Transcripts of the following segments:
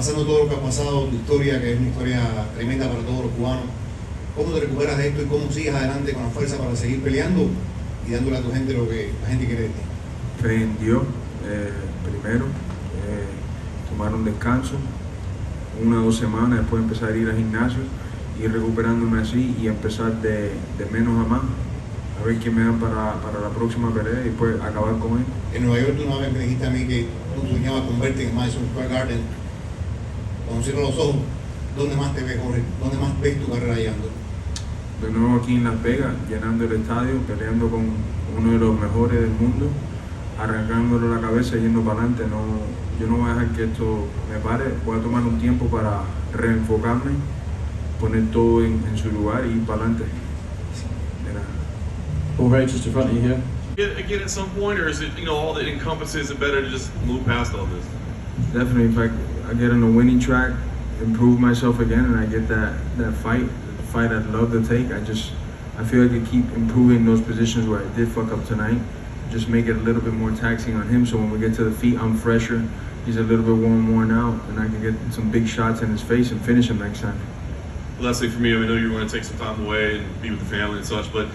pasando todo lo que ha pasado, tu historia, que es una historia tremenda para todos los cubanos, ¿cómo te recuperas de esto y cómo sigues adelante con la fuerza para seguir peleando y dándole a tu gente lo que la gente quiere de ti? Fe en Dios, primero, tomar un descanso, 1 o 2 semanas, después empezar a ir al gimnasio, ir recuperándome así y empezar de menos a más, a ver qué me dan para la próxima pelea y después acabar con él. En Nueva York tú una vez me dijiste a mí que tú soñabas con verte en Madison Square Garden. Cuando cierro los ojos, ¿dónde más te ves, Jorge? ¿Dónde más ves tu carrera llegando? De nuevo aquí en Las Vegas, llenando el estadio, peleando con uno de los mejores del mundo, arrancándole la cabeza y yendo para adelante. Yo no voy a dejar que esto me pare, voy a tomar un tiempo para reenfocarme, poner todo en su lugar y ir para adelante. Jorge, just in front of you here. Again, at some point, or is it, all that encompasses it better to just move past all this? Definitely, if I get on a winning track, improve myself again, and I get that fight, the fight I'd love to take, I feel like I keep improving those positions where I did fuck up tonight. Just make it a little bit more taxing on him, so when we get to the feet, I'm fresher. He's a little bit worn out, and I can get some big shots in his face and finish him next time. Lastly, for me, I know you're going to take some time away and be with the family and such, but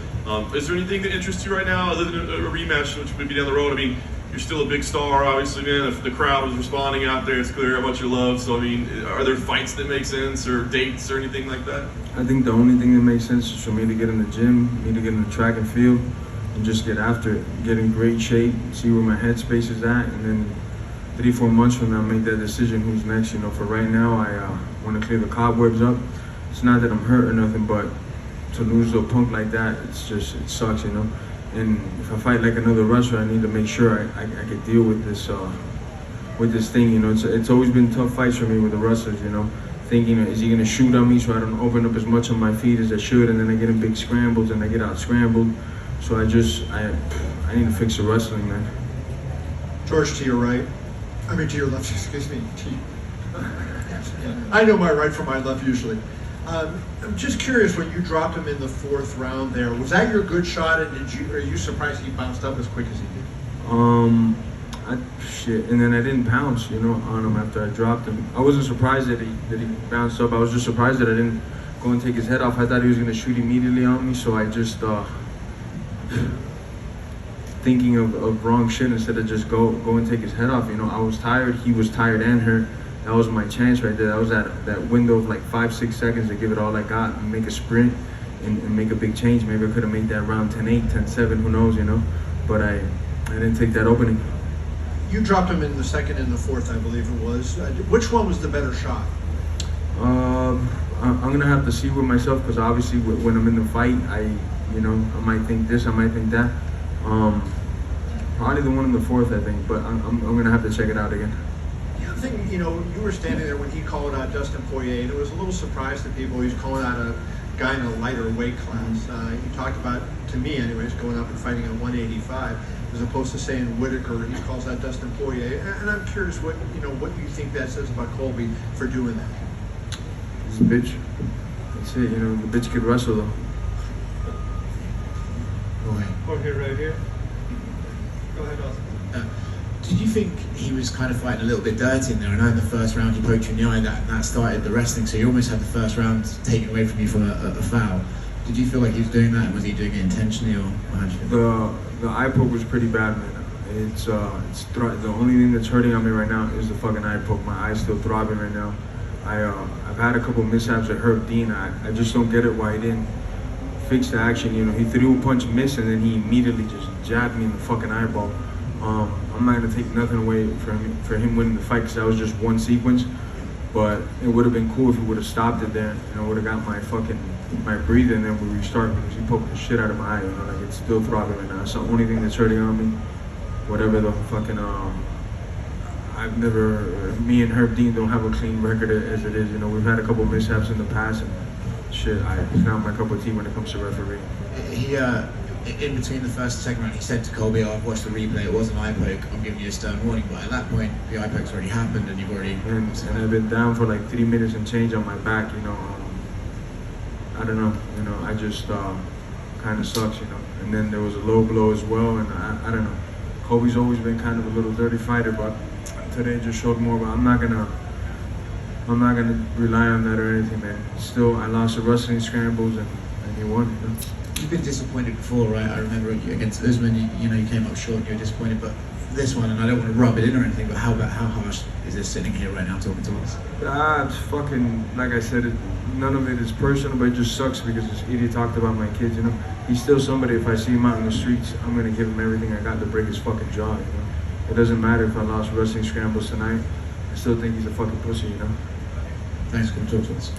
is there anything that interests you right now other than a rematch, which would be down the road? I mean, you're still a big star, obviously, man. If the crowd was responding out there, it's clear how much you love. So, I mean, are there fights that make sense or dates or anything like that? I think the only thing that makes sense is for me to get in the gym, me to get in the track and field, and just get after it, get in great shape, see where my headspace is at, and then 3-4 months from now, make that decision who's next. For right now, I want to clear the cobwebs up. It's not that I'm hurt or nothing, but to lose to a punk like that, it sucks, And if I fight like another wrestler, I need to make sure I can deal with this thing, It's always been tough fights for me with the wrestlers, Thinking, is he gonna shoot on me so I don't open up as much on my feet as I should, and then I get in big scrambles and I get out scrambled. So I need to fix the wrestling, man. George, to your right. I mean, to your left, excuse me. I know my right from my left usually. I'm just curious, when you dropped him in the 4th round there, was that your good shot, and are you surprised he bounced up as quick as he did? And then I didn't pounce, on him after I dropped him. I wasn't surprised that he bounced up. I was just surprised that I didn't go and take his head off. I thought he was going to shoot immediately on me, so I just thinking of wrong shit instead of just go and take his head off. I was tired, he was tired and hurt. That was my chance right there. That was that window of like 5-6 seconds to give it all I got and make a sprint and make a big change. Maybe I could have made that round 10-8, 10-7, who knows, But I didn't take that opening. You dropped him in the 2nd and the 4th, I believe it was. Which one was the better shot? I'm gonna have to see with myself, because obviously when I'm in the fight, I might think this, I might think that. Probably the one in the 4th, I think, but I'm gonna have to check it out again. The other thing, you were standing there when he called out Dustin Poirier, and it was a little surprise to people. He was calling out a guy in a lighter weight class. He talked about, to me anyways, going up and fighting at 185, as opposed to saying Whitaker. He calls out Dustin Poirier, and I'm curious what you think that says about Colby for doing that. He's a bitch. That's it. The bitch could wrestle though. Jorge, right here. Go ahead, Austin. Did you think he was kind of fighting a little bit dirty in there? I know in the 1st round he poked you in the eye, and that started the wrestling, so you almost had the 1st round taken away from you from a foul. Did you feel like he was doing that, and was he doing it intentionally, or how did you feel? The eye poke was pretty bad, man. The only thing that's hurting on me right now is the fucking eye poke. My eye's still throbbing right now. I've had a couple mishaps that hurt Dean. I just don't get it why he didn't fix the action. He threw a punch, missed, and then he immediately just jabbed me in the fucking eyeball. I'm not gonna take nothing away for him winning the fight, because that was just one sequence. But it would have been cool if he would have stopped it there, and I would have got my breathing, and then we restart, because he poked the shit out of my eye. Like it's still throbbing right now. It's the only thing that's hurting on me. Whatever the fucking me and Herb Dean don't have a clean record as it is. We've had a couple mishaps in the past, and shit, it's not my cup of tea when it comes to refereeing. He in between the 1st and 2nd round, he said to Colby, I've watched the replay, it was an eye poke, I'm giving you a stern warning. But at that point, the eye poke's already happened, and you've already... And I've been down for like 3 minutes and change on my back, I don't know, I just kind of sucks, And then there was a low blow as well, and I don't know. Colby's always been kind of a little dirty fighter, but today just showed more. But I'm not gonna I'm not gonna rely on that or anything, man. Still, I lost the wrestling scrambles and he won, you know. You've been disappointed before, right? I remember against Usman, you know, you came up short and you were disappointed, but this one, and I don't want to rub it in or anything, but how harsh is this sitting here right now talking to us? It's fucking, like I said, none of it is personal, but it just sucks because this idiot talked about my kids, you know. He's still somebody, if I see him out in the streets, I'm gonna give him everything I got to break his fucking jaw, you know. It doesn't matter if I lost wrestling scrambles tonight, I still think he's a fucking pussy, you know. Thanks for coming to talk to us.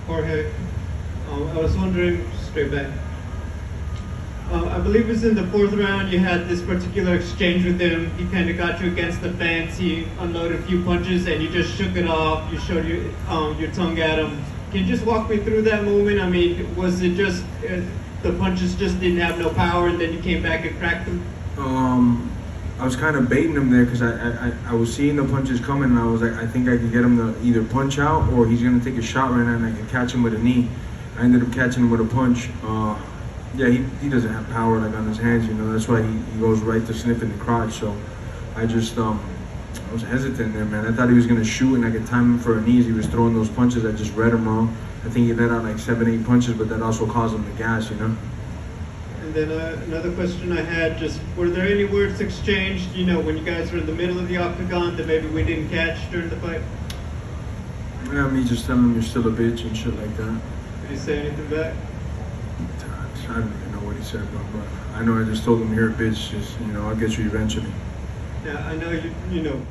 Jorge, I was wondering, straight back. I believe it was in the 4th round you had this particular exchange with him. He kind of got you against the fence. He unloaded a few punches and you just shook it off. You showed your tongue at him. Can you just walk me through that moment? I mean, was it just the punches just didn't have no power and then you came back and cracked them? I was kind of baiting him there because I was seeing the punches coming and I was like, I think I could get him to either punch out or he's going to take a shot right now and I can catch him with a knee. I ended up catching him with a punch. Yeah, he doesn't have power like on his hands, you know. That's why he goes right to sniffing the crotch. So I just I was hesitant there, man. I thought he was gonna shoot and I could time him for a knee as he was throwing those punches. I just read him wrong. I think he let out like 7-8 punches, but that also caused him to gas, you know. And then another question I had, just were there any words exchanged, you know, when you guys were in the middle of the octagon that maybe we didn't catch during the fight? Yeah, me just telling him you're still a bitch and shit like that. Did he say anything back? I don't even know what he said, but I know I just told him, you're a bitch, just, you know, I'll get you eventually. Yeah, I know you know,